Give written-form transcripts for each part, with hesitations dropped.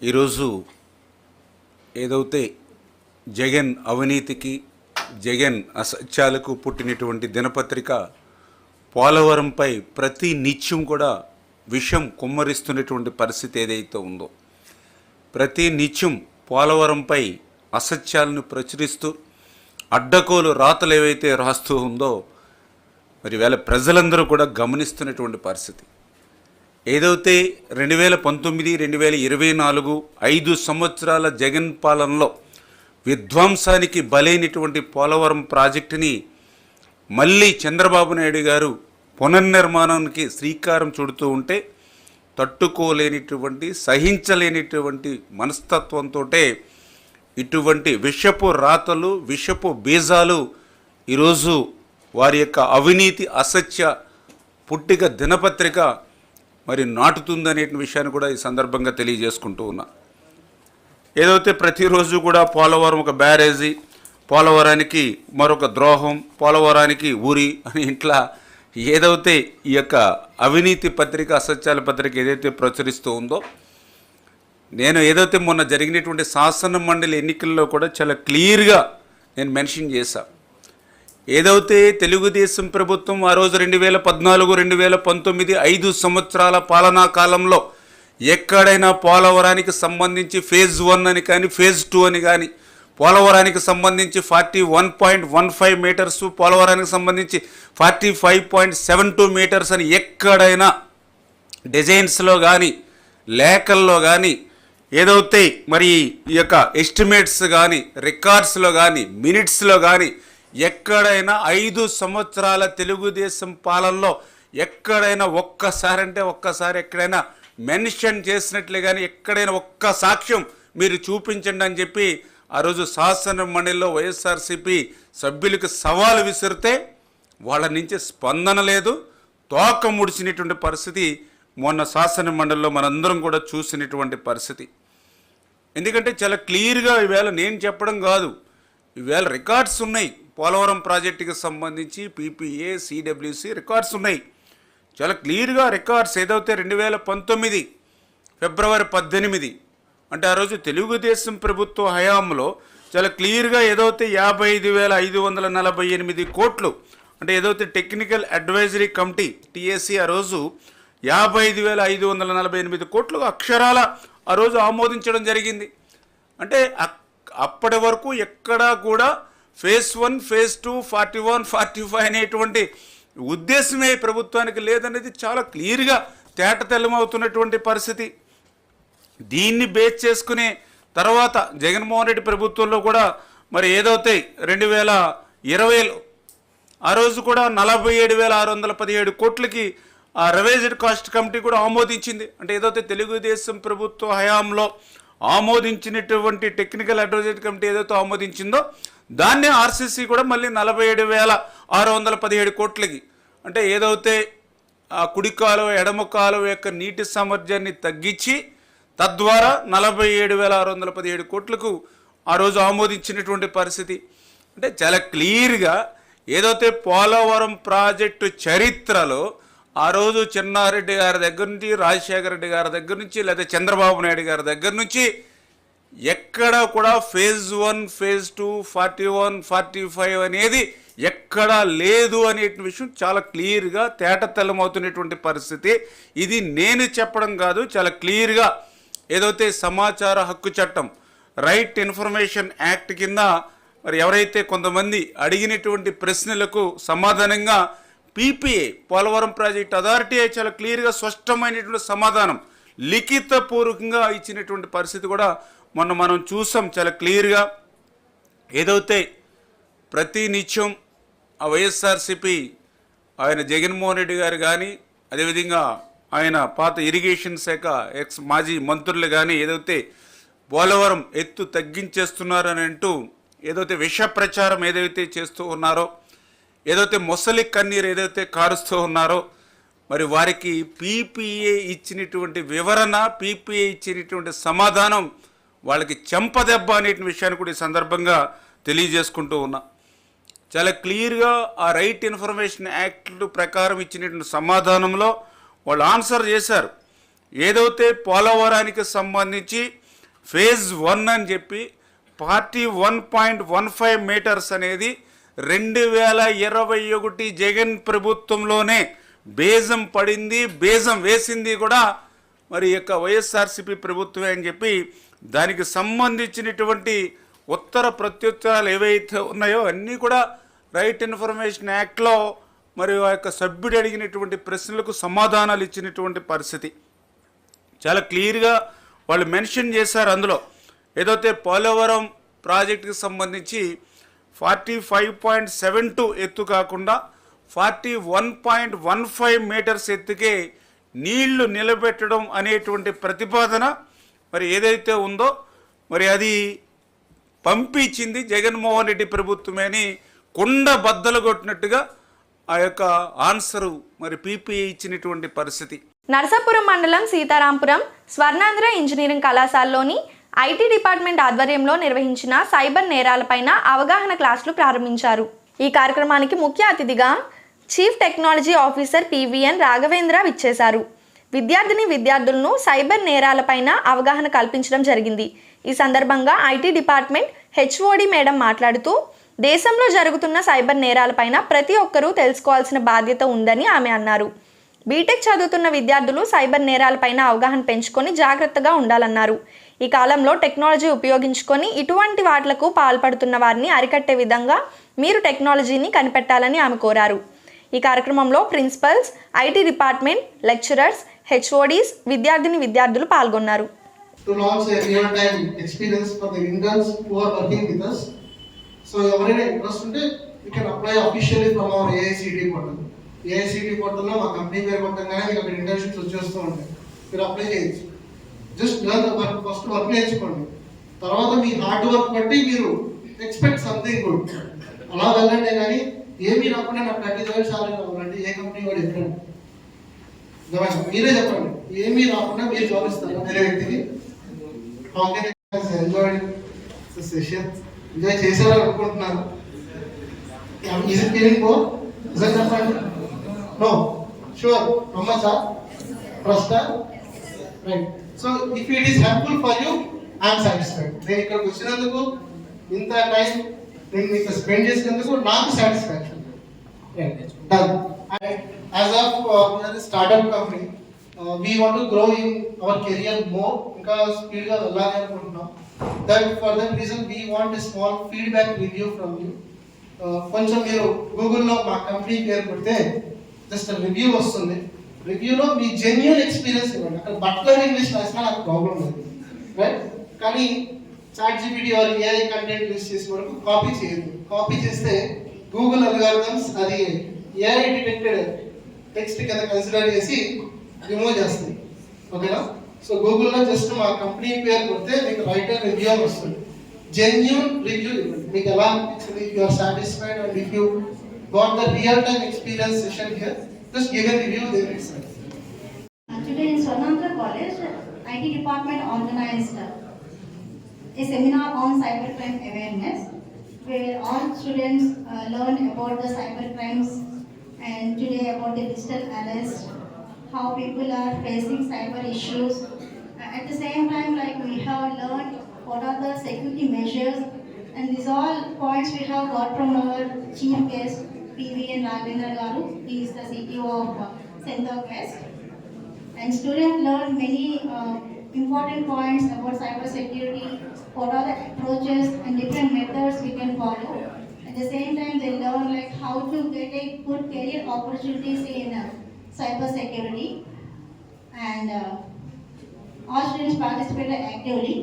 ఈరోజు ఏదైతే జగన్ అవినీతికి జగన్ అసత్యాలకు పుట్టినటువంటి దినపత్రిక పోలవరంపై ప్రతి నిత్యం కూడా విషం కుమ్మరిస్తున్నటువంటి పరిస్థితి ఏదైతే ఉందో, ప్రతి నిత్యం పోలవరంపై అసత్యాలను ప్రచురిస్తూ అడ్డకోలు రాతలు ఏవైతే రాస్తూ ఉందో మరి వేళ ప్రజలందరూ కూడా గమనిస్తున్నటువంటి పరిస్థితి. ఏదైతే 2019, 2024 5 సంవత్సరాల జగన్ పాలనలో విధ్వంసానికి బలైనటువంటి పోలవరం ప్రాజెక్టుని మళ్ళీ చంద్రబాబు నాయుడు గారు పునర్నిర్మాణానికి శ్రీకారం చుడుతూ ఉంటే తట్టుకోలేనిటువంటి సహించలేనిటువంటి మనస్తత్వంతో ఇటువంటి విషపు రాతలు విషపు బీజాలు ఈరోజు వారి యొక్క అవినీతి అసత్య పుట్టిక దినపత్రిక మరి నాటుతుందనే విషయాన్ని కూడా ఈ సందర్భంగా తెలియజేసుకుంటూ ఉన్నా. ఏదైతే ప్రతిరోజు కూడా పోలవరం ఒక బ్యారేజీ, పోలవరానికి మరొక ద్రోహం, పోలవరానికి ఊరి అని ఇంట్లో ఏదైతే ఈ యొక్క అవినీతి పత్రిక అసత్యాల పత్రిక ఏదైతే ప్రచురిస్తూ ఉందో, నేను ఏదైతే మొన్న జరిగినటువంటి శాసన మండలి ఎన్నికల్లో కూడా చాలా క్లియర్గా నేను మెన్షన్ చేశాను. ఏదైతే తెలుగుదేశం ప్రభుత్వం ఆ రోజు 2014, 2019 5 సంవత్సరాల పాలనా కాలంలో ఎక్కడైనా పోలవరానికి సంబంధించి ఫేజ్ 1 అని కానీ ఫేజ్ 2 అని కానీ, పోలవరానికి సంబంధించి 41.15 మీటర్స్, పోలవరానికి సంబంధించి 45.72 మీటర్స్ అని ఎక్కడైనా డిజైన్స్లో కానీ లేఖల్లో కానీ ఏదైతే మరి ఈ యొక్క ఎస్టిమేట్స్ కానీ రికార్డ్స్లో కానీ మినిట్స్లో కానీ ఎక్కడైనా 5 సంవత్సరాల తెలుగుదేశం పాలనలో ఎక్కడైనా ఒక్కసారి ఎక్కడైనా మెన్షన్ చేసినట్లే కానీ ఎక్కడైనా ఒక్క సాక్ష్యం మీరు చూపించండి అని చెప్పి ఆ రోజు శాసన మండలిలో వైఎస్ఆర్సీపీ సభ్యులకు సవాలు విసిరితే వాళ్ళ నుంచి స్పందన లేదు, తోక ముడిచినటువంటి పరిస్థితి మొన్న శాసన మండలిలో మనందరం కూడా చూసినటువంటి పరిస్థితి. ఎందుకంటే చాలా క్లియర్గా ఈవేళ నేను చెప్పడం కాదు, ఈవేళ రికార్డ్స్ ఉన్నాయి. పోలవరం ప్రాజెక్టుకి సంబంధించి పీపీఏ, సిడబ్ల్యూసి రికార్డ్స్ ఉన్నాయి. చాలా క్లియర్గా రికార్డ్స్ ఏదైతే 2019 ఫిబ్రవరి 18 అంటే ఆ రోజు తెలుగుదేశం ప్రభుత్వ హయాంలో చాలా క్లియర్గా ఏదైతే 55,548 కోట్లు అంటే ఏదైతే టెక్నికల్ అడ్వైజరీ కమిటీ టీఎస్సీ ఆ రోజు 55,548 కోట్లు అక్షరాల ఆ రోజు ఆమోదించడం జరిగింది. అంటే అప్పటి వరకు ఎక్కడా కూడా ఫేజ్ 1, ఫేజ్ 2, 41, 45 అనేటువంటి ఉద్దేశమే ప్రభుత్వానికి లేదనేది చాలా క్లియర్గా తేటతెల్లమవుతున్నటువంటి పరిస్థితి. దీన్ని బేస్ చేసుకునే తర్వాత జగన్మోహన్ రెడ్డి ప్రభుత్వంలో కూడా మరి ఏదైతే 2020లో ఆ రోజు కూడా 47,617 కోట్లకి ఆ రివైజ్డ్ కాస్ట్ కమిటీ కూడా ఆమోదించింది. అంటే ఏదైతే తెలుగుదేశం ప్రభుత్వ హయాంలో ఆమోదించినటువంటి టెక్నికల్ అడ్వైజరీ కమిటీ ఏదైతే ఆమోదించిందో దాన్నే ఆర్సీసీ కూడా మళ్ళీ 47,617 కోట్లకి అంటే ఏదైతే ఆ కుడి కాలువ ఎడమ కాలువ యొక్క నీటి సామర్థ్యాన్ని తగ్గించి తద్వారా 47,617 కోట్లకు ఆ రోజు ఆమోదించినటువంటి పరిస్థితి. అంటే చాలా క్లియర్గా ఏదైతే పోలవరం ప్రాజెక్టు చరిత్రలో ఆ రోజు చెన్నారెడ్డి గారి దగ్గర నుంచి, రాజశేఖర రెడ్డి గారి దగ్గర నుంచి, లేదా చంద్రబాబు నాయుడు గారి దగ్గర నుంచి ఎక్కడ కూడా ఫేజ్ 1, ఫేజ్ 2, 41, 45 అనేది ఎక్కడా లేదు అనే విషయం చాలా క్లియర్గా తేటతెల్లమవుతున్నటువంటి పరిస్థితి. ఇది నేను చెప్పడం కాదు, చాలా క్లియర్గా ఏదైతే సమాచార హక్కు చట్టం రైట్ ఇన్ఫర్మేషన్ యాక్ట్ కింద మరి ఎవరైతే కొంతమంది అడిగినటువంటి ప్రశ్నలకు సమాధానంగా పీపీఏ పోలవరం ప్రాజెక్ట్ అథారిటీ చాలా క్లియర్గా స్పష్టమైనటువంటి సమాధానం లిఖితపూర్వకంగా ఇచ్చినటువంటి పరిస్థితి కూడా మొన్న మనం చూసాం. చాలా క్లియర్గా ఏదైతే ప్రతి నిత్యం ఆ వైఎస్ఆర్సీపీ ఆయన జగన్మోహన్ రెడ్డి గారు కానీ అదేవిధంగా ఆయన పాత ఇరిగేషన్ శాఖ ఎక్స్ మాజీ మంత్రులు కానీ ఏదైతే పోలవరం ఎత్తు తగ్గించేస్తున్నారని అంటూ ఏదైతే విష ప్రచారం ఏదైతే చేస్తూ ఉన్నారో, ఏదైతే మొసలి కన్నీరు ఏదైతే కారుస్తూ ఉన్నారో, మరి వారికి పీపీఏ ఇచ్చినటువంటి వివరణ, పీపీఏ ఇచ్చినటువంటి సమాధానం వాళ్ళకి చెంపదెబ్బ అనే విషయాన్ని కూడా ఈ సందర్భంగా తెలియజేసుకుంటూ ఉన్నా. చాలా క్లియర్గా ఆ రైట్ ఇన్ఫర్మేషన్ యాక్ట్ ప్రకారం ఇచ్చినటువంటి సమాధానంలో వాళ్ళు ఆన్సర్ చేశారు. ఏదైతే పోలవరానికి సంబంధించి ఫేజ్ 1 అని చెప్పి 41.15 మీటర్స్ అనేది 2021 జగన్ ప్రభుత్వంలోనే బేజం పడింది, బేజం వేసింది కూడా మరి యొక్క వైఎస్ఆర్సీపీ ప్రభుత్వమే అని చెప్పి దానికి సంబంధించినటువంటి ఉత్తర ప్రత్యుత్తరాలు ఏవైతే ఉన్నాయో అన్నీ కూడా రైట్ ఇన్ఫర్మేషన్ యాక్ట్లో మరి ఆ యొక్క సభ్యుడు అడిగినటువంటి ప్రశ్నలకు సమాధానాలు ఇచ్చినటువంటి పరిస్థితి చాలా క్లియర్గా వాళ్ళు మెన్షన్ చేశారు. అందులో ఏదైతే పోలవరం ప్రాజెక్టుకి సంబంధించి 45.72 ఎత్తు కాకుండా 41.15 మీటర్స్ ఎత్తుకే నీళ్లు నిలబెట్టడం అనేటువంటి ప్రతిపాదన మరి ఏదైతే ఉందో మరి అది పంపించింది జగన్మోహన్ రెడ్డి ప్రభుత్వమే అని కుండ బద్దలు కొట్టినట్టుగా ఆ యొక్క ఆన్సరు మరి పీపీఐ ఇచ్చినటువంటి పరిస్థితి. నరసాపురం మండలం సీతారాంపురం స్వర్ణాంధ్ర ఇంజనీరింగ్ కళాశాలలోని ఐటీ డిపార్ట్మెంట్ ఆధ్వర్యంలో నిర్వహించిన సైబర్ నేరాలపైన అవగాహన క్లాసులు ప్రారంభించారు. ఈ కార్యక్రమానికి ముఖ్య అతిథిగా chief technology officer PVN Raghavendra విచ్చేశారు. విద్యార్థులను సైబర్ నేరాలపైన అవగాహన కల్పించడం జరిగింది. ఈ సందర్భంగా ఐటీ డిపార్ట్మెంట్ హెచ్ఓడి మేడం మాట్లాడుతూ దేశంలో జరుగుతున్న సైబర్ నేరాలపైన ప్రతి ఒక్కరూ తెలుసుకోవాల్సిన బాధ్యత ఉందని ఆమె అన్నారు. బీటెక్ చదువుతున్న విద్యార్థులు సైబర్ నేరాలపైన అవగాహన పెంచుకొని జాగ్రత్తగా ఉండాలన్నారు. ఈ కాలంలో టెక్నాలజీ ఉపయోగించుకొని ఇటువంటి వాట్లకు పాల్పడుతున్న వారిని అరికట్టే విధంగా మీరు టెక్నాలజీని కనిపెట్టాలని ఆమె కోరారు. ఈ కార్యక్రమంలో principals, IT department, lecturers, HODs, విద్యార్థులు పాల్గొన్నారు. To launch a real-time experience for the interns who are working with us. So, ఎవరైనా ఇంట్రెస్ట్ ఉంటే you can apply officially from our AICT portal. AICT portal లో మా కంపెనీ పేరు కొట్టగానే మీకు అక్కడ ఇంటర్న్షిప్స్ వచ్చేస్తూ ఉంటాయి. మీరు అప్లై చేయొచ్చు. Just learn the work, first work నేర్చుకోండి. తర్వాత మీ హార్డ్ వర్క్ బట్టి మీరు ఎక్స్పెక్ట్ సంథింగ్ గుడ్. అలా వెళ్ళండి కానీ ఏమీ రాకుండా నాకు 30,000 సాలరీ రావాలంటే ఏ కంపెనీ కూడా డిఫరెంట్. మీరే చెప్పండి, ఏమీ రాకుండా మీరు జాబ్ ఇస్తారు వేరే వ్యక్తికి. ఎంజాయ్ చేశారని అనుకుంటున్నాను. Is it feeling poor? నిజంగా చెప్పండి. No. Sure. నమ్మచ్చా? ట్రస్టా? Right. So if it is helpful for you, I am satisfied. నేను ఇక్కడికి వచ్చినందుకు, ఇంత టైం నేను మీకు స్పెండ్ చేసినందుకు నాకు satisfaction. Done. As of startup company, we want to grow in our career more. ఇంకా స్పీడ్ గా వెళ్ళాలి అనుకుంటున్నాం. That for that reason we want a small feedback review from you. కొంచెం మీరు గూగుల్లో మా కంపెనీ పేరు కొడితే జస్ట్ రివ్యూ వస్తుంది. రివ్యూలో మీ జెన్యూన్ ఎక్స్పీరియన్స్ ఇవ్వండి. అక్కడ బట్లర్ ఇంగ్లీష్ రాసినా నాకు ప్రాబ్లం లేదు, రైట్? కానీ ChatGPT or AI content use చేసే వరకు కాపీ చేయదు. కాపీ చేస్తే గూగుల్ అల్గారిథమ్స్ అది ఏఐ డిటెక్టెడ్ టెక్స్ట్ కింద కన్సిడర్ చేసి రిమూవ్ చేస్తుంది. ఓకేనా? సో గూగుల్లో జస్ట్ మా కంపెనీ పేరు కొడితే మీకు రైటర్ రివ్యూ అని వస్తుంది. జెన్యూన్ రివ్యూ ఇవ్వండి. మీకు ఎలా అనిపించింది, you are satisfied, and if you got the real time experience session here, just give a review there itself. Today in Swarnandhra College, IT department organized a seminar on cybercrime awareness, where all students learn about the cybercrimes and today about the digital arrest, how people are facing cyber issues. At the same time, like we have learned what are the security measures, and these all points we have got from our chief guest PVN Raghvendra Garu. He is the CTO of Center Quest. And students learn many important points about cyber security, what are the approaches and different methods we can follow. At the same time, they learn like how to get a good career opportunities in cyber security. And all students participated actively.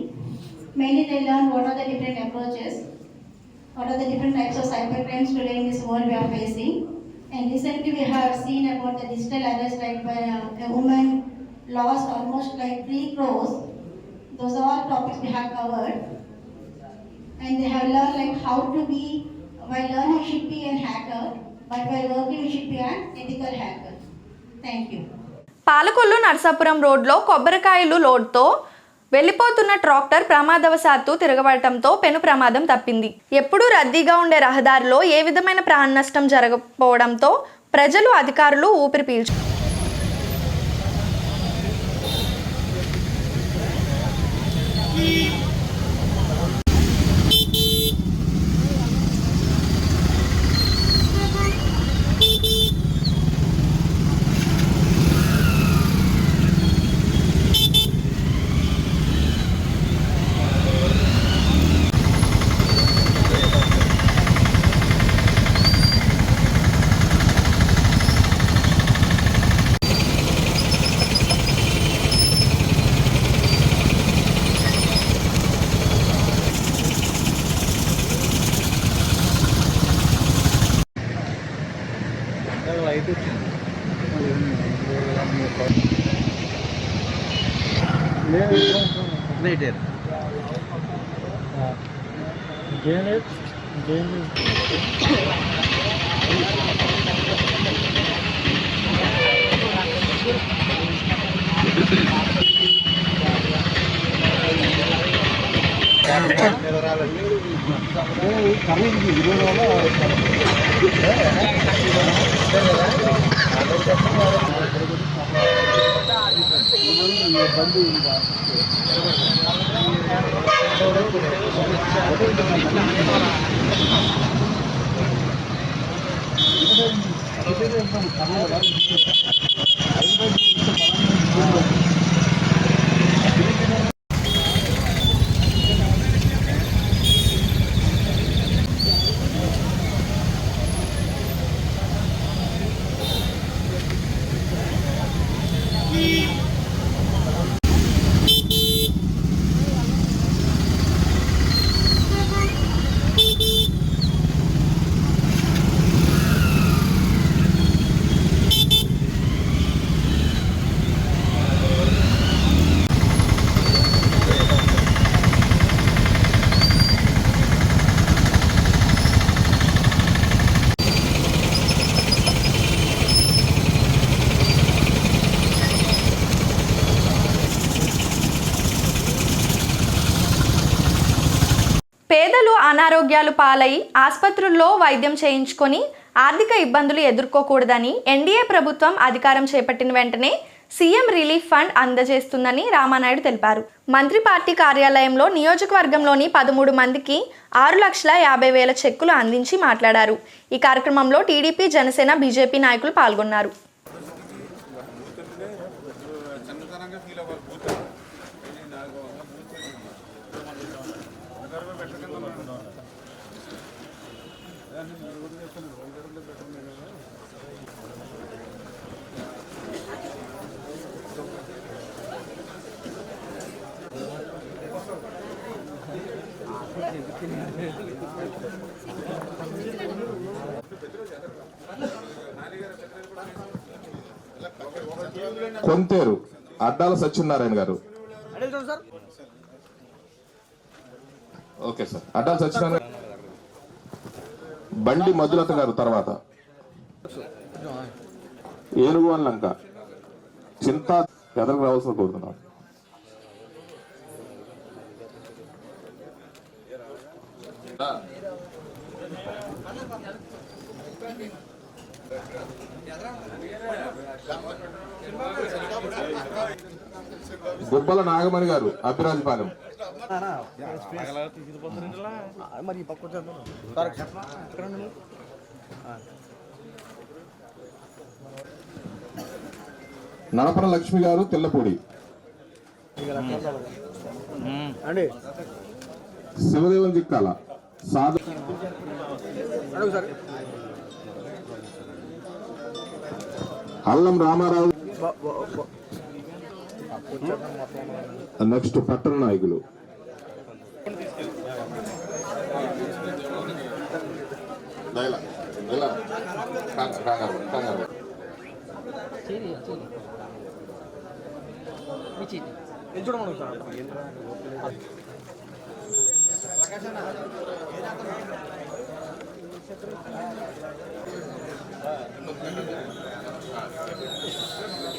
Mainly they learn what are the different approaches, what are the different types of cybercrimes today in this world we are facing. And recently we have seen about the digital arrest, like by a woman lost almost like 3 crores. Those are all topics we have covered. And they have learned like how to be, while learning you should be a hacker, but while working you should be an ethical hacker. Thank you. Palakollu Narasapuram రోడ్లో కొబ్బరికాయలు లోడ్తో వెళ్ళిపోతున్న tractor ప్రమాదవశాత్తు తిరగబడటంతో పెను ప్రమాదం తప్పింది. ఎప్పుడూ రద్దీగా ఉండే రహదారిలో ఏ విధమైన ప్రాణ నష్టం జరగకపోవడంతో ప్రజలు, అధికారులు ఊపిరి పీల్చారు. లైట్ వచ్చింది లైట్ పేదలు అనారోగ్యాలు పాలై ఆసుపత్రుల్లో వైద్యం చేయించుకొని ఆర్థిక ఇబ్బందులు ఎదుర్కోకూడదని ఎన్డీఏ ప్రభుత్వం అధికారం చేపట్టిన వెంటనే సీఎం రిలీఫ్ ఫండ్ అందజేస్తుందని రామానాయుడు తెలిపారు. మంత్రి పార్టీ కార్యాలయంలో నియోజకవర్గంలోని 13 మందికి 6,50,000 చెక్కులు అందించి మాట్లాడారు. ఈ కార్యక్రమంలో టీడీపీ, జనసేన, బీజేపీ నాయకులు పాల్గొన్నారు. కొంతేరు అడ్డాల సత్యనారాయణ గారు. Okay sir. అడ్డాల సత్యనారాయణ, బండి మధులత గారు, తర్వాత ఏనుగువన్ లంక, చింతా ఎదరికి రావాల్సిన కోరుతున్నాను. గుబ్బల నాగమణి గారు, అభిరాజపాలెం. నడపన లక్ష్మి గారు, తెల్లపూడి. శివదేవం జిక్కాల, సాధు అల్లం రామారావు. నెక్స్ట్ పట్టణ నాయకులు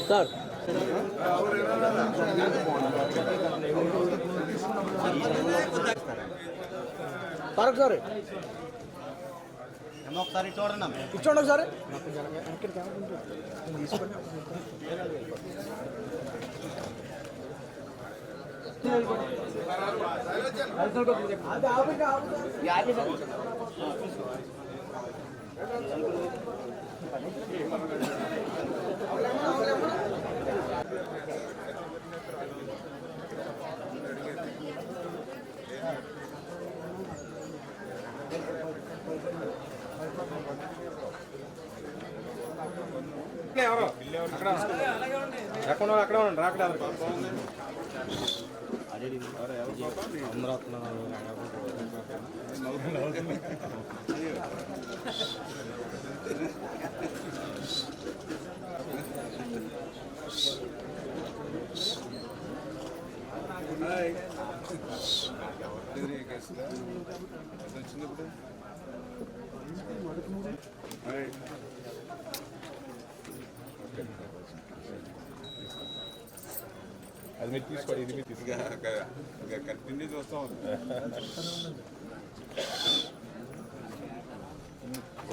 సార్ తారక్ సార్ ఒకసారి చూడండి ఒకసారి ఎవరో అక్కడ ఉండండి, రాకలేదు. అది మీరు తీసుకోండి, ఇది మీరు కంటిన్యూ చూస్తాం.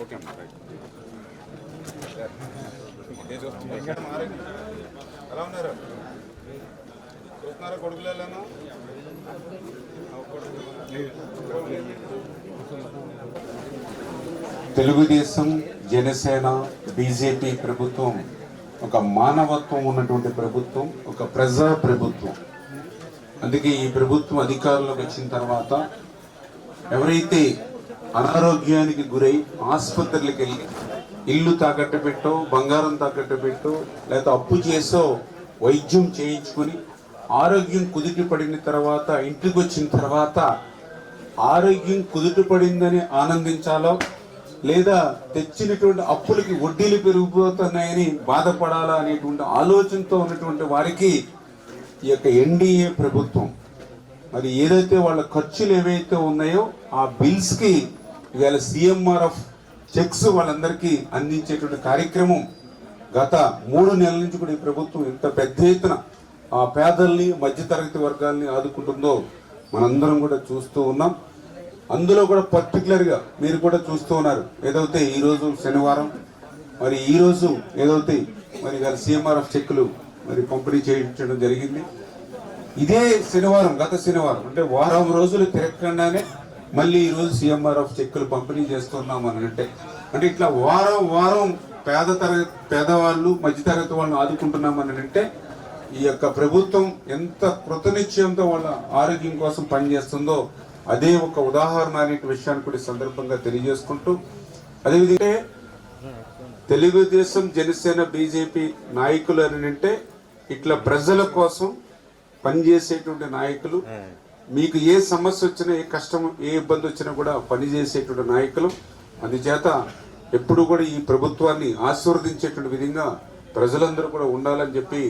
ఓకే అమ్మా, రైట్. ఎలా ఉన్నారు? చూస్తున్నారా కొడుకులేనా? తెలుగుదేశం, జనసేన, బీజేపీ ప్రభుత్వం ఒక మానవత్వం ఉన్నటువంటి ప్రభుత్వం, ఒక ప్రజా ప్రభుత్వం. అందుకే ఈ ప్రభుత్వం అధికారంలోకి వచ్చిన తర్వాత ఎవరైతే అనారోగ్యానికి గురై ఆసుపత్రులకు వెళ్ళి ఇల్లు తాకట్టు పెట్టో, బంగారం తాకట్టు పెట్టో, లేకపోతే అప్పు చేసో వైద్యం చేయించుకుని ఆరోగ్యం కుదుట పడిన తర్వాత ఇంటికి వచ్చిన తర్వాత ఆరోగ్యం కుదుట పడిందని ఆనందించాలో, లేదా తెచ్చినటువంటి అప్పులకి వడ్డీలు పెరిగిపోతున్నాయని బాధపడాలా అనేటువంటి ఆలోచనతో ఉన్నటువంటి వారికి ఈ యొక్క ఎన్డీఏ ప్రభుత్వం మరి ఏదైతే వాళ్ళ ఖర్చులు ఏవైతే ఉన్నాయో ఆ బిల్స్కి ఇవాళ సిఎంఆర్ఎఫ్ చెక్స్ వాళ్ళందరికీ అందించేటువంటి కార్యక్రమం గత 3 నెలల నుంచి కూడా ఈ ప్రభుత్వం ఎంత పెద్ద ఎత్తున ఆ పేదల్ని, మధ్యతరగతి వర్గాల్ని ఆదుకుంటుందో మనందరం కూడా చూస్తూ ఉన్నాం. అందులో కూడా పర్టికులర్గా మీరు కూడా చూస్తూ ఉన్నారు. ఏదైతే ఈరోజు శనివారం, మరి ఈరోజు ఏదైతే మరి సిఎంఆర్ఎఫ్ చెక్కులు మరి పంపిణీ చేయించడం జరిగింది. ఇదే శనివారం, గత శనివారం అంటే వారం రోజులు తిరగకుండానే మళ్ళీ ఈరోజు సిఎంఆర్ఎఫ్ చెక్కులు పంపిణీ చేస్తున్నాం అని అంటే ఇట్లా వారం వారం పేదవాళ్ళు, మధ్యతరగతి వాళ్ళని ఆదుకుంటున్నామని అంటే ఈ యొక్క ప్రభుత్వం ఎంత కృతనిశ్చయంతో వాళ్ళ ఆరోగ్యం కోసం పనిచేస్తుందో అదే ఒక ఉదాహరణ అనే విషయాన్ని కూడా సందర్భంగా తెలియజేసుకుంటూ, అదేవిధంగా తెలుగుదేశం, జనసేన, బీజేపీ నాయకులు అని అంటే ఇట్లా ప్రజల కోసం పనిచేసేటువంటి నాయకులు. మీకు ఏ సమస్య వచ్చినా, ఏ కష్టం, ఏ ఇబ్బంది వచ్చినా కూడా పనిచేసేటువంటి నాయకులు. అందుచేత ఎప్పుడు కూడా ఈ ప్రభుత్వాన్ని ఆశీర్వదించేటువంటి విధంగా ప్రజలందరూ కూడా ఉండాలని చెప్పి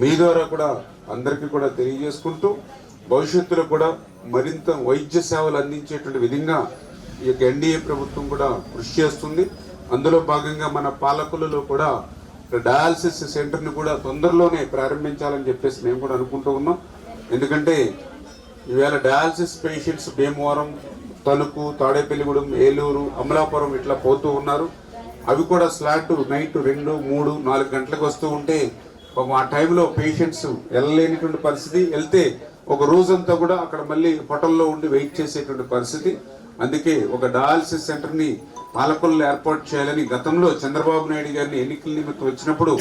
మీ ద్వారా కూడా అందరికీ కూడా తెలియజేసుకుంటూ, భవిష్యత్తులో కూడా మరింత వైద్య సేవలు అందించేటువంటి విధంగా ఈ యొక్క ఎన్డీఏ ప్రభుత్వం కూడా కృషి చేస్తుంది. అందులో భాగంగా మన పాలకులలో కూడా డయాలసిస్ సెంటర్ని కూడా తొందరలోనే ప్రారంభించాలని చెప్పేసి మేము కూడా అనుకుంటూ ఉన్నాం. ఎందుకంటే ఈవేళ డయాలసిస్ పేషెంట్స్ భీమవరం, తణుకు, తాడేపల్లిగూడెం, ఏలూరు, అమలాపురం ఇట్లా పోతూ ఉన్నారు. అవి కూడా స్లాట్ నైట్ 2, 3, 4 గంటలకు వస్తూ ఉంటే ఆ టైంలో పేషెంట్స్ వెళ్ళలేనిటువంటి పరిస్థితి, వెళ్తే ఒక రోజంతా కూడా అక్కడ మళ్ళీ హోటల్లో ఉండి వెయిట్ చేసేటువంటి పరిస్థితి. అందుకే ఒక డయాలసిస్ సెంటర్ని పాలకుల్లో ఏర్పాటు చేయాలని గతంలో చంద్రబాబు నాయుడు గారిని ఎన్నికల నిమిత్తం వచ్చినప్పుడు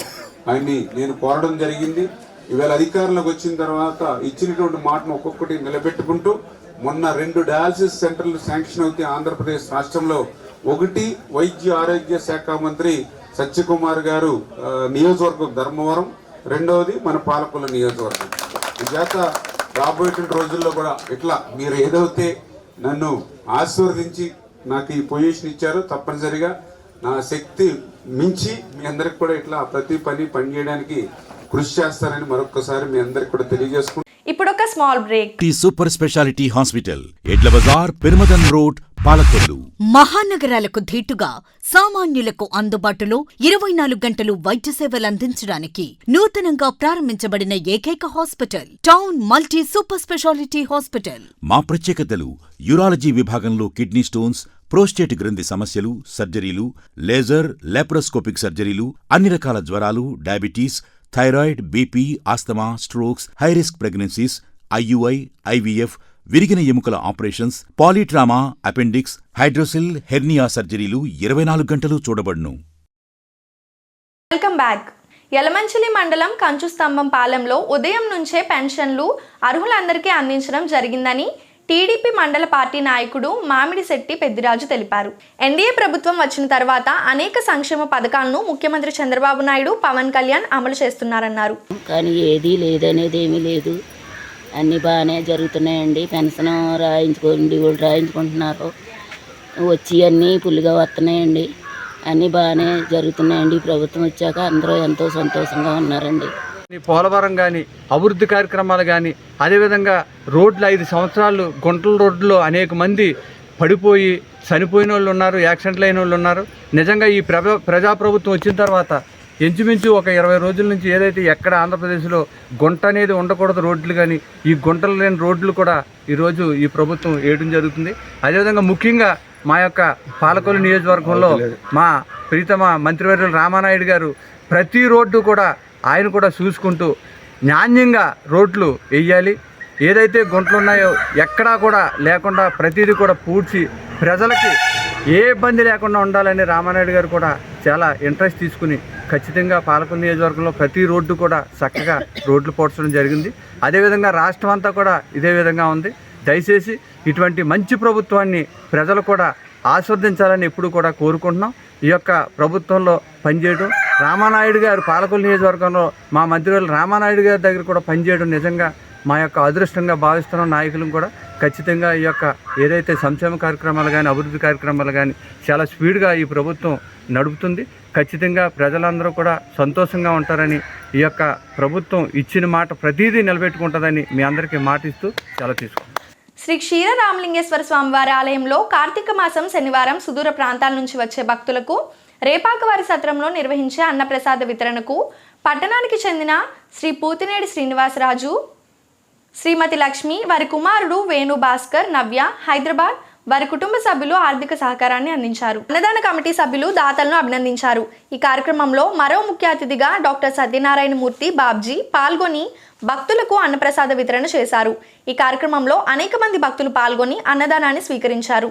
ఆయన్ని నేను కోరడం జరిగింది. ఈవేళ అధికారంలోకి వచ్చిన తర్వాత ఇచ్చినటువంటి మాటను ఒక్కొక్కటి నిలబెట్టుకుంటూ మొన్న 2 డయాలసిస్ సెంటర్లు శాంక్షన్ అవుతాయి ఆంధ్రప్రదేశ్ రాష్ట్రంలో. ఒకటి వైద్య ఆరోగ్య శాఖ మంత్రి సత్యకుమార్ గారు నియోజకవర్గం ధర్మవరం, రెండవది మన పాలకుల నియోజకవర్గం. ఈ చేత రాబోయేటువంటి రోజుల్లో కూడా ఇట్లా మీరు ఏదైతే నన్ను ఆశీర్వదించి నాకు ఈ పొజిషన్ ఇచ్చారో తప్పనిసరిగా నా శక్తి మించి మీ అందరికి కూడా ఇట్లా ప్రతి పని చేయడానికి కృషి చేస్తారని మరొకసారి మీ అందరికి కూడా తెలియజేసుకుంటాను. ఇప్పుడు ఒక small break. Super speciality hospital, ఎడ్ల బజార్, పెరుమదన్ రోడ్, పాలకొల్లు. మహానగరాలకు ధీటుగా సామాన్యులకు అందుబాటులో 24 గంటలు వైద్య సేవలందించడానికి నూతనంగా ప్రారంభించబడిన ఏకైక hospital town multi super speciality hospital. మా ప్రత్యేకతలు: యూరాలజీ విభాగంలో కిడ్నీ స్టోన్స్, ప్రోస్టేట్ గ్రంథి సమస్యలు, సర్జరీలు, లేజర్, లాప్రోస్కోపిక్ సర్జరీలు, అన్ని రకాల జ్వరాలు, diabetes, thyroid, BP, asthma, strokes, high risk pregnancies, IUI, IVF, విరిగిన ఎముకల ఆపరేషన్స్, పాలీట్రామా, అపెండిక్స్, హైడ్రోసిల్, హెర్నియా సర్జరీలు 24 గంటలు చూడబడును. Welcome back. యలమంచిలి మండలం కంచుస్తంభం పాలెంలో ఉదయం నుంచే పెన్షన్లు అర్హులందరికీ అందించడం జరిగిందని టీడీపీ మండల పార్టీ నాయకుడు మామిడిశెట్టి పెద్దిరాజు తెలిపారు. ఎన్డీఏ ప్రభుత్వం వచ్చిన తర్వాత అనేక సంక్షేమ పథకాలను ముఖ్యమంత్రి చంద్రబాబు నాయుడు, పవన్ కళ్యాణ్ అమలు చేస్తున్నారన్నారు. కానీ ఏదీ లేదనేది ఏమీ లేదు. అన్నీ బాగానే జరుగుతున్నాయండి. పెన్షన్ రాయించుకోండి వాళ్ళు రాయించుకుంటున్నారు. వచ్చి అన్నీ ఫుల్గా వస్తున్నాయండి. అన్నీ బాగానే జరుగుతున్నాయండి. ప్రభుత్వం వచ్చాక అందరూ ఎంతో సంతోషంగా ఉన్నారండి. పోలవరం కానీ అభివృద్ధి కార్యక్రమాలు కానీ అదేవిధంగా రోడ్లు 5 సంవత్సరాలు గుంటల రోడ్లో అనేక మంది పడిపోయి చనిపోయిన వాళ్ళు ఉన్నారు, యాక్సిడెంట్లు అయిన వాళ్ళు ఉన్నారు. నిజంగా ఈ ప్రజాప్రభుత్వం వచ్చిన తర్వాత ఇంచుమించు ఒక 20 రోజుల నుంచి ఏదైతే ఎక్కడ ఆంధ్రప్రదేశ్లో గుంట అనేది ఉండకూడదు రోడ్లు కానీ ఈ గుంటలు లేని రోడ్లు కూడా ఈరోజు ఈ ప్రభుత్వం వేయడం జరుగుతుంది. అదేవిధంగా ముఖ్యంగా మా యొక్క పాలకొల్లు నియోజకవర్గంలో మా ప్రీతమ మంత్రివర్యులు రామానాయుడు గారు ప్రతి రోడ్డు కూడా ఆయన కూడా చూసుకుంటూ నాణ్యంగా రోడ్లు వేయాలి. ఏదైతే గుంటలు ఉన్నాయో ఎక్కడా కూడా లేకుండా ప్రతిదీ కూడా పూడ్చి ప్రజలకి ఏ ఇబ్బంది లేకుండా ఉండాలని రామానాయుడు గారు కూడా చాలా ఇంట్రెస్ట్ తీసుకుని ఖచ్చితంగా పాలకొల్లు నియోజకవర్గంలో ప్రతి రోడ్డు కూడా చక్కగా రోడ్లు పోడ్చడం జరిగింది. అదేవిధంగా రాష్ట్రం అంతా కూడా ఇదే విధంగా ఉంది. దయచేసి ఇటువంటి మంచి ప్రభుత్వాన్ని ప్రజలు కూడా ఆస్వాదించాలని ఎప్పుడు కూడా కోరుకుంటున్నాం. ఈ యొక్క ప్రభుత్వంలో పనిచేయడం రామానాయుడు గారు పాలకొల్లు నియోజకవర్గంలో మా మంత్రివర్యులు రామానాయుడు గారి దగ్గర కూడా పనిచేయడం నిజంగా మా యొక్క అదృష్టంగా భావిస్తున్న నాయకులను కూడా ఖచ్చితంగా ఈ యొక్క ఏదైతే సంక్షేమ కార్యక్రమాలు కానీ అభివృద్ధి కార్యక్రమాలు కానీ చాలా స్పీడ్గా ఈ ప్రభుత్వం నడుపుతుంది. ఖచ్చితంగా ప్రజలందరూ కూడా సంతోషంగా ఉంటారని ఈ యొక్క ప్రభుత్వం ఇచ్చిన మాట ప్రతిదీ నిలబెట్టుకుంటుందని మీ అందరికీ మాటిస్తూ చాలా తీసుకుంటాం. శ్రీ క్షీర రామలింగేశ్వర స్వామివారి ఆలయంలో కార్తీక మాసం శనివారం సుదూర ప్రాంతాల నుంచి వచ్చే భక్తులకు రేపాకవారి సత్రంలో నిర్వహించే అన్నప్రసాద వితరణకు పట్టణానికి చెందిన శ్రీ పూతినేడి శ్రీనివాసరాజు, శ్రీమతి లక్ష్మి, వారి కుమారుడు వేణు భాస్కర్, నవ్య, హైదరాబాద్ వారి కుటుంబ సభ్యులు ఆర్థిక సహకారాన్ని అందించారు. అన్నదాన కమిటీ సభ్యులు దాతలను అభినందించారు. ఈ కార్యక్రమంలో మరో ముఖ్య అతిథిగా డాక్టర్ సత్యనారాయణ మూర్తి బాబ్జీ పాల్గొని భక్తులకు అన్నప్రసాద వితరణ చేశారు. ఈ కార్యక్రమంలో అనేక మంది భక్తులు పాల్గొని అన్నదానాన్ని స్వీకరించారు.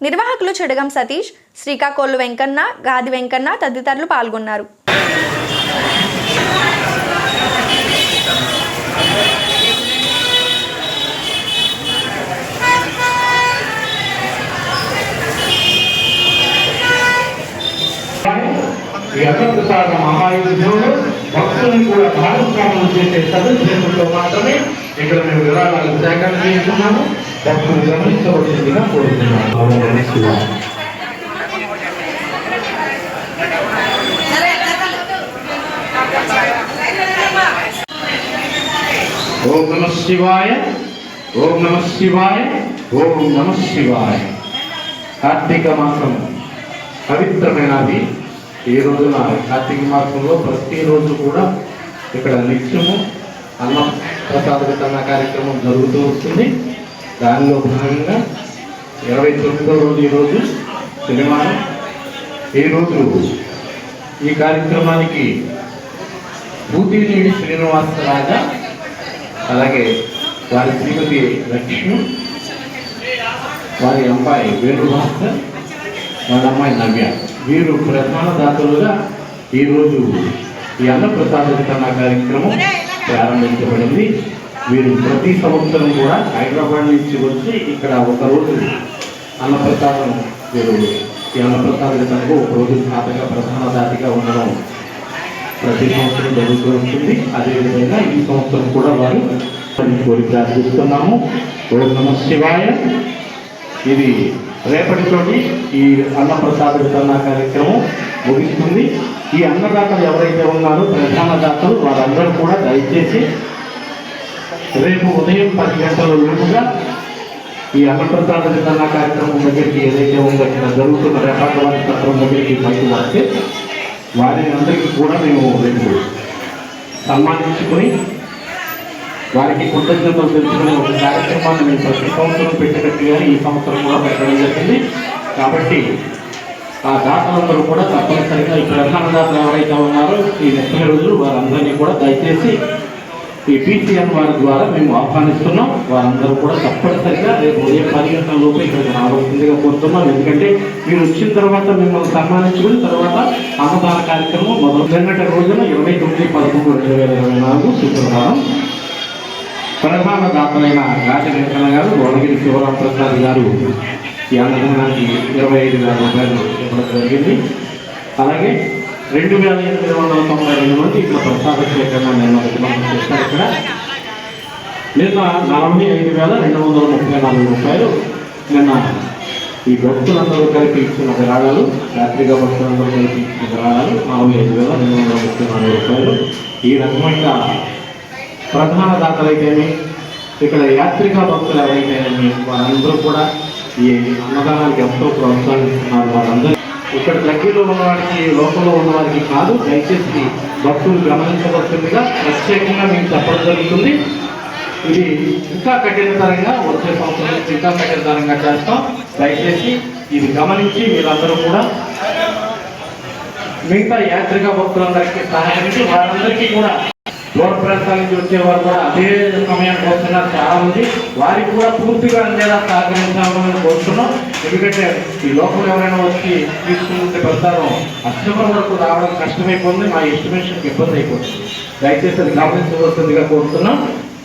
నిర్వాహకులు చెడగం సతీష్, శ్రీకాకోళ్ళు వెంకన్న, గాది వెంకన్న తదితరులు పాల్గొన్నారు. ఈ అన్నప్రసాద మహాయుద్ధంలో భక్తులను కూడా భాగస్వామ్యం చేసే సదుద్దేశంతో మాత్రమే ఇక్కడ మేము విరాళాలు సేకరణ చేస్తున్నాము. భక్తులు గమనించవలసిందిగా కోరుతున్నాము. ఓం నమః శివాయ, ఓం నమః శివాయ, ఓం నమః శివాయ. కార్తీక మాసం పవిత్రమైనది. ఈ రోజున కార్తీక మాసంలో ప్రతిరోజు కూడా ఇక్కడ నిత్యము అన్న ప్రసాద వితరణ కార్యక్రమం జరుగుతూ వస్తుంది. దానిలో భాగంగా 29వ రోజు ఈరోజు శనివారం. ఈరోజు ఈ కార్యక్రమానికి పూతినేడి శ్రీనివాసరాజ, అలాగే వారి శ్రీమతి లక్ష్మి, వారి అమ్మాయి వేణు భాస్కర్, వాళ్ళ అమ్మాయి నవ్య, వీరు ప్రధాన దాతలుగా ఈరోజు ఈ అన్నప్రసాద వితరణ కార్యక్రమం ప్రారంభించబడింది. వీరు ప్రతి సంవత్సరం కూడా హైదరాబాద్ నుంచి వచ్చి ఇక్కడ ఒకరోజు అన్నప్రసాదం వీరు ఈ అన్నప్రసాద వితరణకు ఒకరోజు దాతగా ప్రధాన దాతిగా ఉండడం ప్రతి సంవత్సరం జరుగుతూ ఉంటుంది. అదేవిధంగా ఈ సంవత్సరం కూడా వారు కోరి ప్రార్థిస్తున్నాము. ఓం నమః శివాయ. ఇది రేపటితోటి ఈ అన్నప్రసాద వితరణ కార్యక్రమం ముగిస్తుంది. ఈ అన్నదాతలు ఎవరైతే ఉన్నారో ప్రధాన దాతలు వారందరూ కూడా దయచేసి రేపు ఉదయం 10 గంటల లోపుగా ఈ అన్నప్రసాద వితరణ కార్యక్రమం దగ్గరికి ఏదైతే ఉందో ఇక్కడ జరుగుతున్న రేపాకవారి సత్రం దగ్గరికి పైకి వస్తే వారిని అందరికీ కూడా మేము రేపు సన్మానించుకొని వారికి కృతజ్ఞతలు తెలుసుకునే ఒక కార్యక్రమాన్ని మేము ప్రతి సంవత్సరం పెట్టినట్టుగా ఈ సంవత్సరం కూడా పెట్టడం జరిగింది. కాబట్టి ఆ దాతలందరూ కూడా తప్పనిసరిగా ఈ ప్రధాన దాతలు ఎవరైతే ఉన్నారో ఈ 30 రోజులు వారందరినీ కూడా దయచేసి ఈ PCN వారి ద్వారా మేము ఆహ్వానిస్తున్నాం. వారందరూ కూడా తప్పనిసరిగా రేపు ఉదయం 10 గంటల లోపు ఇక్కడికి రావాల్సిందిగా కోరుతున్నాం. ఎందుకంటే మీరు వచ్చిన తర్వాత మిమ్మల్ని సన్మానించుకుని తర్వాత అన్నదాన కార్యక్రమం మొదటి రోజున 29/11/2024 శుక్రవారం ప్రధాన దాతలైన గాది వెంకన్న గారు, గోడగిరి శివరామప్రసాద్ గారు ఈ అన్నదానానికి 25,000 రూపాయలు ఇవ్వడం జరిగింది. అలాగే 2,892 మంది ఇక్కడ ప్రసాద స్వీకరణ నిర్వహణ చేస్తారు. ఇక్కడ నిన్న 45,234 రూపాయలు నిన్న ఈ భక్తులందరూ కలిపి ఇచ్చిన విరాళాలు, యాత్రిక భక్తులందరూ కలిపి ఇచ్చిన విరాళాలు 45,234 రూపాయలు. ఈ రకమైన ప్రధాన దాతలైతేనే ఇక్కడ యాత్రిక భక్తులు ఎవరైతేనేమి వారందరూ కూడా ఈ అన్నదానానికి ఎంతో ప్రోత్సహిస్తున్నారు. వారందరూ ఇక్కడ దగ్గరలో ఉన్నవారికి, లోపల ఉన్నవారికి కాదు, దయచేసి భక్తులు గమనించవలసిందిగా ప్రత్యేకంగా మేము చెప్పడం జరుగుతుంది. ఇది ఇంకా కఠినతరంగా వచ్చే సంవత్సరం నుంచి ఇంకా కఠినతరంగా చేస్తాం. దయచేసి ఇది గమనించి మీరందరూ కూడా మిగతా యాత్రిక భక్తులందరికీ సహాయించి వారందరికీ కూడా దూర ప్రాంతాల నుంచి వచ్చేవారు కూడా అదే సమయానికి వస్తున్నారు చాలా మంది, వారికి కూడా పూర్తిగా అందేలా సహకరించాలని కోరుతున్నాం. ఎందుకంటే ఈ లోపల ఎవరైనా వచ్చి తీసుకుంటే పెడతారో అక్టోబర్ వరకు రావడం కష్టమైపోతుంది, మా ఎస్టిమేషన్కి ఇబ్బంది అయిపోతుంది. దయచేసి అది గమనించవలసిందిగా కోరుతున్నాం.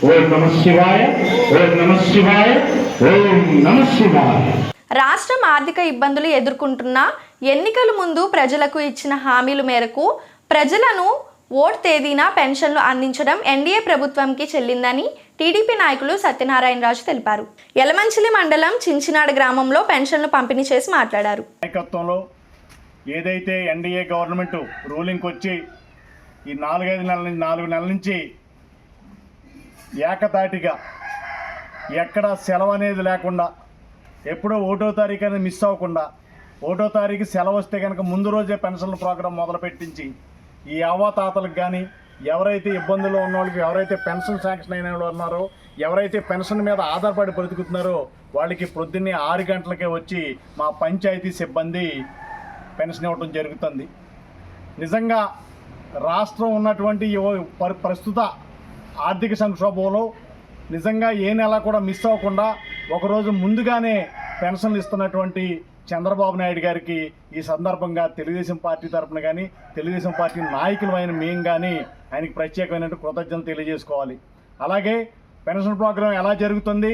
ఓం నమః శివాయ, ఓం నమః శివాయ, ఓం నమః శివాయ. రాష్ట్రం ఆర్థిక ఇబ్బందులు ఎదుర్కొంటున్న ఎన్నికల ముందు ప్రజలకు ఇచ్చిన హామీల మేరకు ప్రజలను ఓట్ తేదీన పెన్షన్లు అందించడం ఎన్డీఏ ప్రభుత్వంకి చెల్లిందని టీడీపీ నాయకులు సత్యనారాయణరాజు తెలిపారు. యలమంచిలి మండలం చించినాడ గ్రామంలో పెన్షన్లు పంపిణీ చేసి మాట్లాడారు. నాయకత్వంలో ఏదైతే ఎన్డీఏ గవర్నమెంట్ రూలింగ్కి వచ్చి ఈ 4 నెలల నుంచి ఏకతాటిగా ఎక్కడ సెలవు అనేది లేకుండా, ఎప్పుడో 1వ తారీఖు అనేది మిస్ అవ్వకుండా, 1వ తారీఖు సెలవు వస్తే కనుక ముందు రోజే పెన్షన్ల ప్రోగ్రాం మొదలుపెట్టించి ఈ అవ్వాతాతలకు కానీ, ఎవరైతే ఇబ్బందుల్లో ఉన్న వాళ్ళకి, ఎవరైతే పెన్షన్ శాంక్షన్ అయిన వాళ్ళు ఉన్నారో, ఎవరైతే పెన్షన్ మీద ఆధారపడి బ్రతుకుతున్నారో వాళ్ళకి ప్రొద్దున్నే 6 గంటలకే వచ్చి మా పంచాయతీ సిబ్బంది పెన్షన్ ఇవ్వడం జరుగుతుంది. నిజంగా రాష్ట్రం ఉన్నటువంటి ప్రస్తుత ఆర్థిక సంక్షోభంలో నిజంగా ఏ నెల కూడా మిస్ అవ్వకుండా ఒకరోజు ముందుగానే పెన్షన్లు ఇస్తున్నటువంటి చంద్రబాబు నాయుడు గారికి ఈ సందర్భంగా తెలుగుదేశం పార్టీ తరఫున కానీ, తెలుగుదేశం పార్టీ నాయకులమైన మేము కానీ ఆయనకి ప్రత్యేకమైన కృతజ్ఞతలు తెలియజేసుకోవాలి. అలాగే పెన్షన్ ప్రోగ్రాం ఎలా జరుగుతుంది,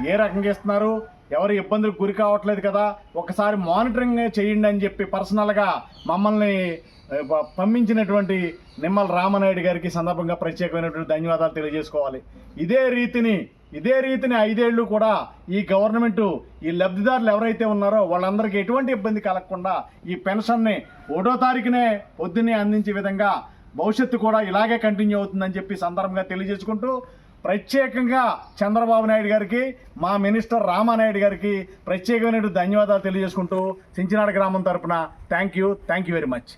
ఏ రకంగా ఇస్తున్నారు, ఎవరు ఇబ్బందులకు గురి కావట్లేదు కదా, ఒకసారి మానిటరింగ్ చేయండి అని చెప్పి పర్సనల్గా మమ్మల్ని పంపించినటువంటి నిమ్మల రామనాయుడు గారికి సందర్భంగా ప్రత్యేకమైనటువంటి ధన్యవాదాలు తెలియజేసుకోవాలి. ఇదే రీతిని 5 ఏళ్ళు కూడా ఈ గవర్నమెంటు ఈ లబ్ధిదారులు ఎవరైతే ఉన్నారో వాళ్ళందరికీ ఎటువంటి ఇబ్బంది కలగకుండా ఈ పెన్షన్ని 1వ తారీఖునే పొద్దున్నే అందించే విధంగా భవిష్యత్తు కూడా ఇలాగే కంటిన్యూ అవుతుందని చెప్పి సందర్భంగా తెలియజేసుకుంటూ, ప్రత్యేకంగా చంద్రబాబు నాయుడు గారికి, మా మినిస్టర్ రామానాయుడు గారికి ప్రత్యేకమైన ధన్యవాదాలు తెలియజేసుకుంటూ చించినాడ గ్రామం తరపున థ్యాంక్ యూ వెరీ మచ్.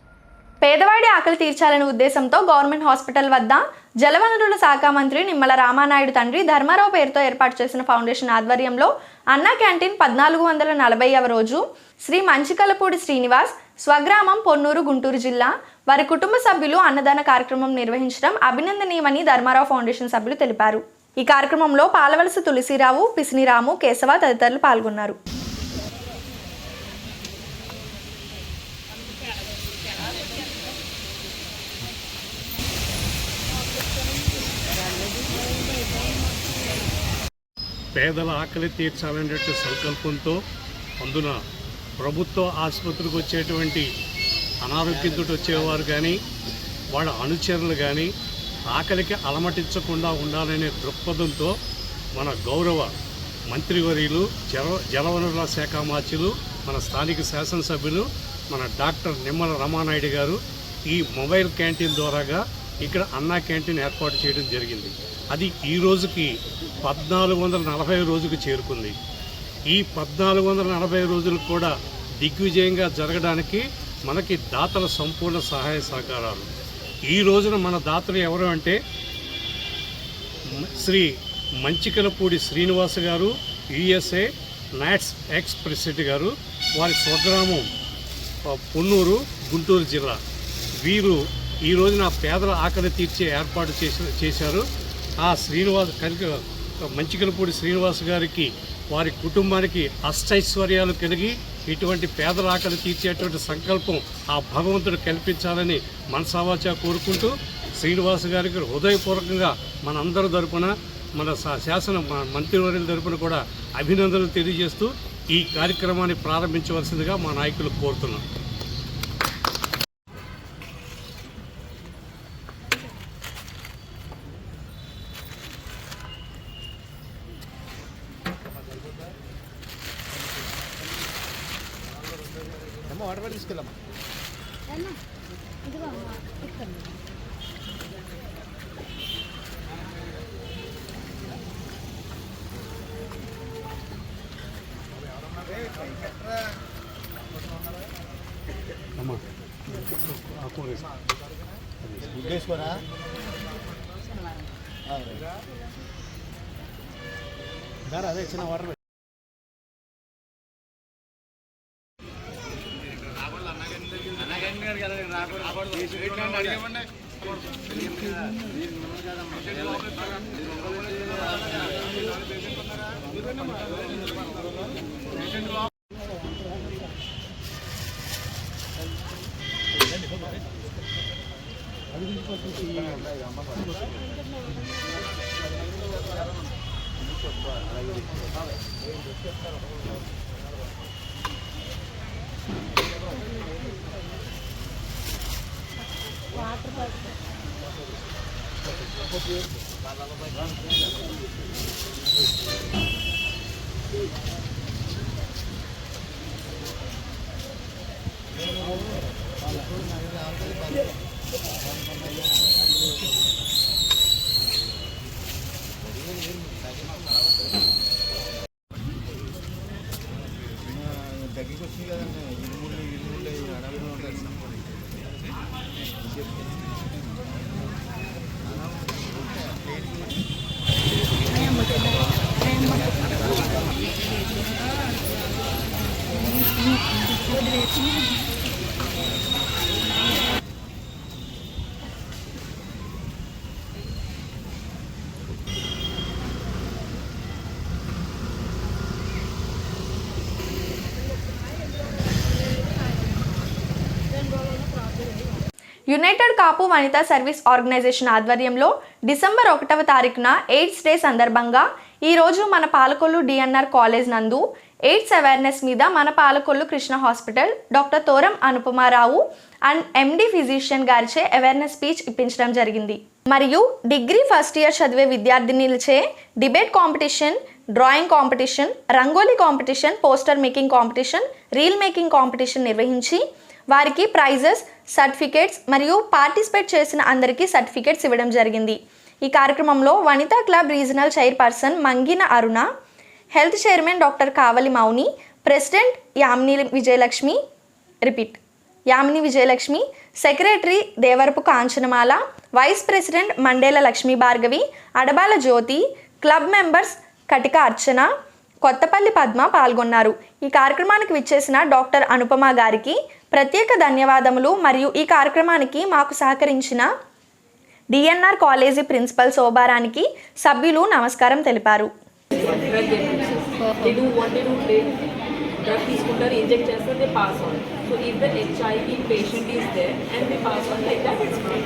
పేదవాడి ఆకలి తీర్చాలనే ఉద్దేశంతో గవర్నమెంట్ హాస్పిటల్ వద్ద జలవనరుల శాఖ మంత్రి నిమ్మల రామానాయుడు తండ్రి ధర్మారావు పేరుతో ఏర్పాటు చేసిన ఫౌండేషన్ ఆధ్వర్యంలో అన్నా క్యాంటీన్ 1440వ రోజు శ్రీ మంచికలపూడి శ్రీనివాస్ స్వగ్రామం పొన్నూరు, గుంటూరు జిల్లా వారి కుటుంబ సభ్యులు అన్నదాన కార్యక్రమం నిర్వహించడం అభినందనీయమని ధర్మారావు ఫౌండేషన్ సభ్యులు తెలిపారు. ఈ కార్యక్రమంలో పాలవలస తులసిరావు, పిసినిరాము, కేశవ తదితరులు పాల్గొన్నారు. పేదల ఆకలి తీర్చాలనే సంకల్పంతో అందున ప్రభుత్వ ఆసుపత్రికి వచ్చేటువంటి అనారోగ్యంతో వచ్చేవారు కానీ, వాళ్ళ అనుచరులు కానీ ఆకలికి అలమటించకుండా ఉండాలనే దృక్పథంతో మన గౌరవ మంత్రివర్యులు, జలవనరుల శాఖ మార్చులు, మన స్థానిక శాసనసభ్యులు మన డాక్టర్ నిమ్మల రామానాయుడు గారు ఈ మొబైల్ క్యాంటీన్ ద్వారాగా ఇక్కడ అన్నా క్యాంటీన్ ఏర్పాటు చేయడం జరిగింది. అది ఈ రోజుకి 1440 రోజుకు చేరుకుంది. ఈ 1440 రోజులు కూడా దిగ్విజయంగా జరగడానికి మనకి దాతల సంపూర్ణ సహాయ సహకారాలు. ఈ రోజున మన దాతలు ఎవరు అంటే శ్రీ మంచికలపూడి శ్రీనివాస్ గారు, యుఎస్ఏ నాట్స్ ఎక్స్ ప్రెసిడెంట్ గారు, వారి స్వగ్రామం పొన్నూరు, గుంటూరు జిల్లా. వీరు ఈ రోజున పేదల ఆకలి తీర్చే ఏర్పాటు చేశారు. ఆ మంచికలపూడి శ్రీనివాస్ గారికి, వారి కుటుంబానికి అష్టైశ్వర్యాలు కలిగి ఇటువంటి పేదల ఆకలి తీర్చేటువంటి సంకల్పం ఆ భగవంతుడు కల్పించాలని మనసావాచా కోరుకుంటూ శ్రీనివాస్ గారికి హృదయపూర్వకంగా మనందరి తరపున, మన శాసన మంత్రివర్యుల తరపున కూడా అభినందనలు తెలియజేస్తూ ఈ కార్యక్రమాన్ని ప్రారంభించవలసిందిగా మా నాయకులు కోరుతున్నాం. అదే చిన్న వాటర్ దగ్గరికి వచ్చింది కదండి. ఇల్లు అడవిలో ఉంటారు. United Kapu Vanitha service organization ఆధ్వర్యంలో డిసెంబర్ 1వ తారీఖున ఎయిడ్స్ డే సందర్భంగా ఈరోజు మన పాలకొల్లు డిఎన్ఆర్ కాలేజ్ నందు ఎయిడ్స్ అవేర్నెస్ మీద మన Palakollu Krishna hospital doctor Thoram Anupamarao and MD physician గారిచే అవేర్నెస్ స్పీచ్ ఇప్పించడం జరిగింది. మరియు డిగ్రీ ఫస్ట్ ఇయర్ చదివే విద్యార్థినిలచే debate competition, drawing competition, rangoli competition, poster making competition, reel making competition నిర్వహించి వారికి ప్రైజెస్, సర్టిఫికేట్స్ మరియు పార్టిసిపేట్ చేసిన అందరికీ సర్టిఫికేట్స్ ఇవ్వడం జరిగింది. ఈ కార్యక్రమంలో Vanitha club regional chairperson Mangina Aruna, health chairman doctor Kavali Mouni, president Yamini Vijayalakshmi, secretary Devarapu Kanchanamala, vice president Mandela Lakshmi Bhargavi, Adabala Jyothi, club members Katika Archana, Kothapalli Padma పాల్గొన్నారు. ఈ కార్యక్రమానికి విచ్చేసిన డాక్టర్ అనుపమ గారికి ప్రత్యేక ధన్యవాదములు. మరియు ఈ కార్యక్రమానికి మాకు సహకరించిన డిఎన్ఆర్ కాలేజీ ప్రిన్సిపల్ శోభారానికి సభ్యులు నమస్కారం తెలిపారు. drug తీసుకుంటారు, ఇంజెక్ట్ చేస్తారు, they pass on. So if the HIV patient is there and they pass on like that, it's fine.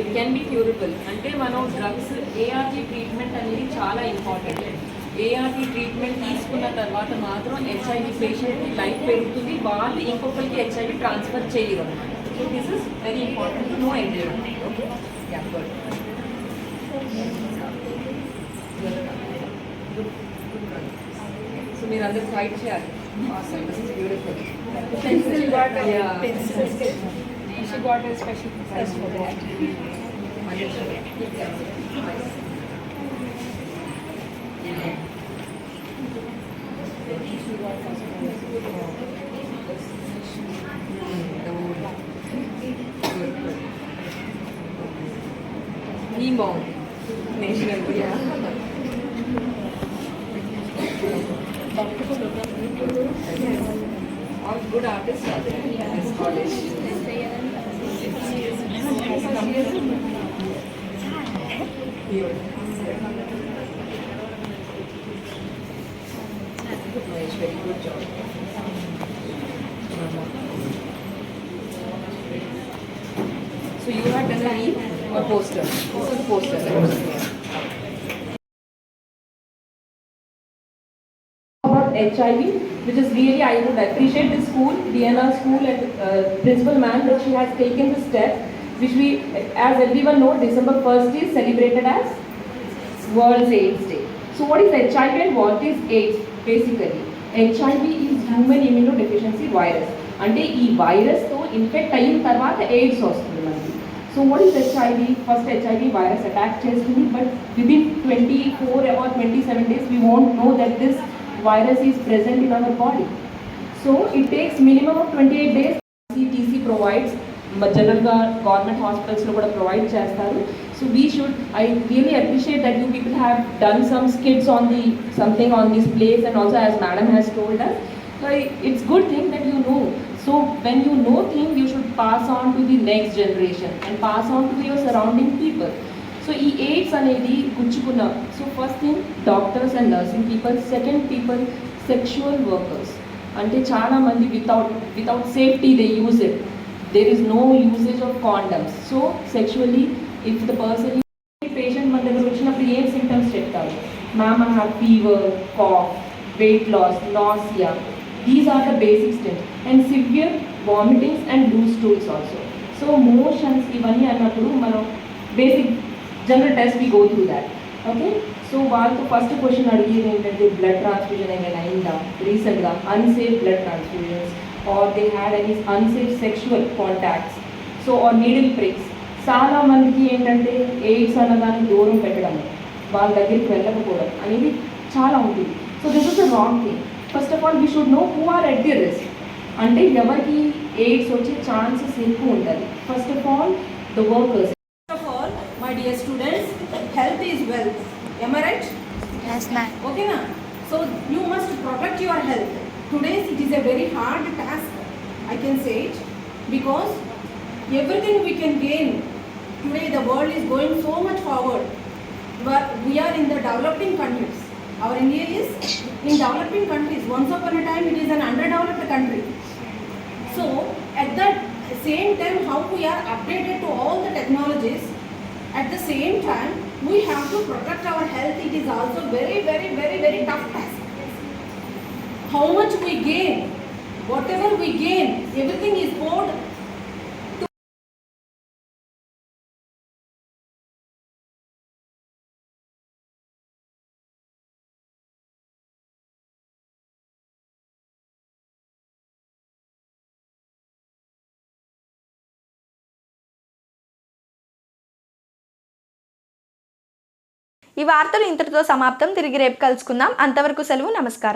It can be curable. అంటే మనం డ్రగ్స్ ఏఆర్టీ ట్రీట్మెంట్ అనేది చాలా ఇంపార్టెంట్. ఏఆర్టీ ట్రీట్మెంట్ తీసుకున్న తర్వాత మాత్రం హెచ్ఐవి పేషెంట్కి లైఫ్ పెరుగుతుంది, వాళ్ళు ఇంకొకరికి హెచ్ఐవి ట్రాన్స్ఫర్ చేయరు. So this is very important to know everyone. Okay, so మీరు అందరూ ఫైట్ చేయాలి. This is beautiful. She got a special prize for that. Nemo, national, yeah. All good artists are there in this college. Very good job. So you have done a One poster. This is poster. About HIV, which is really, I would appreciate the school, DNR school and principal ma'am that she has taken the step, which we, as everyone knows, December 1st is celebrated as World AIDS Day. So what is HIV and what is AIDS? Basically, HIV is human immunodeficiency virus. అంటే ఈ వైరస్తో infect అయిన తర్వాత AIDS వస్తుంది మనకి. So what is HIV? First HIV virus attack చేస్తుంది, but within 24 or 27 days we won't know that this virus is present in our body. So it takes minimum of 28 days. TC provides, జనరల్గా government హాస్పిటల్స్లో కూడా provide చేస్తారు. So we should, I really appreciate that you people have done some skits on the something on this place and also as madam has told us. So it's good thing that you know. So when you know things, you should pass on to the next generation and pass on to your surrounding people. So ఈ AIDS అనేది గుచ్చుకున్న, so first thing doctors and nursing people, second people sexual workers. అంటే చాలామంది without safety they use it. There is no usage of condoms. So sexually if the person patient మన దగ్గర వచ్చినప్పుడు ఏం symptoms చెప్తారు? Ma'am I have fever, cough, weight loss, nausea. These are the basic steps, and severe vomitings and loose stools also. So motions ఇవన్నీ అన్నప్పుడు మనం basic general test we go through that. Okay, so వాళ్ళతో first question అడిగేది ఏంటంటే blood transfusion ఏమైనా అయిందా రీసెంట్గా, unsafe blood transfusions, or they had any unsafe sexual contacts, so or needle pricks. చాలా మందికి ఏంటంటే ఎయిడ్స్ అన్నదాన్ని దూరం పెట్టడం, వాళ్ళ దగ్గరికి వెళ్ళకపోవడం అనేది చాలా ఉంటుంది. So this is the wrong thing. First of all we should know who are at the risk. అంటే ఎవరికి ఎయిడ్స్ వచ్చే ఛాన్సెస్ ఎక్కువ ఉంటుంది. First of all the workers. First of all, my dear students, health is wealth. Am I right? Yes, ma'am. Okay, na? So you must protect your health. Today it is a very hard task, I can say it, because everything we can gain. Today the world is going so much forward, but we are in the developing countries. Our India is in developing countries. Once upon a time it is an underdeveloped country. So at the same time, how we are updated to all the technologies, at the same time we have to protect our health. It is also very, very, very, very tough task. How much we gain, whatever we gain, everything is poured. ఈ వార్తలు ఇంతటితో సమాప్తం. తిరిగి రేపు కలుసుకుందాం. అంతవరకు సెలవు. నమస్కారం.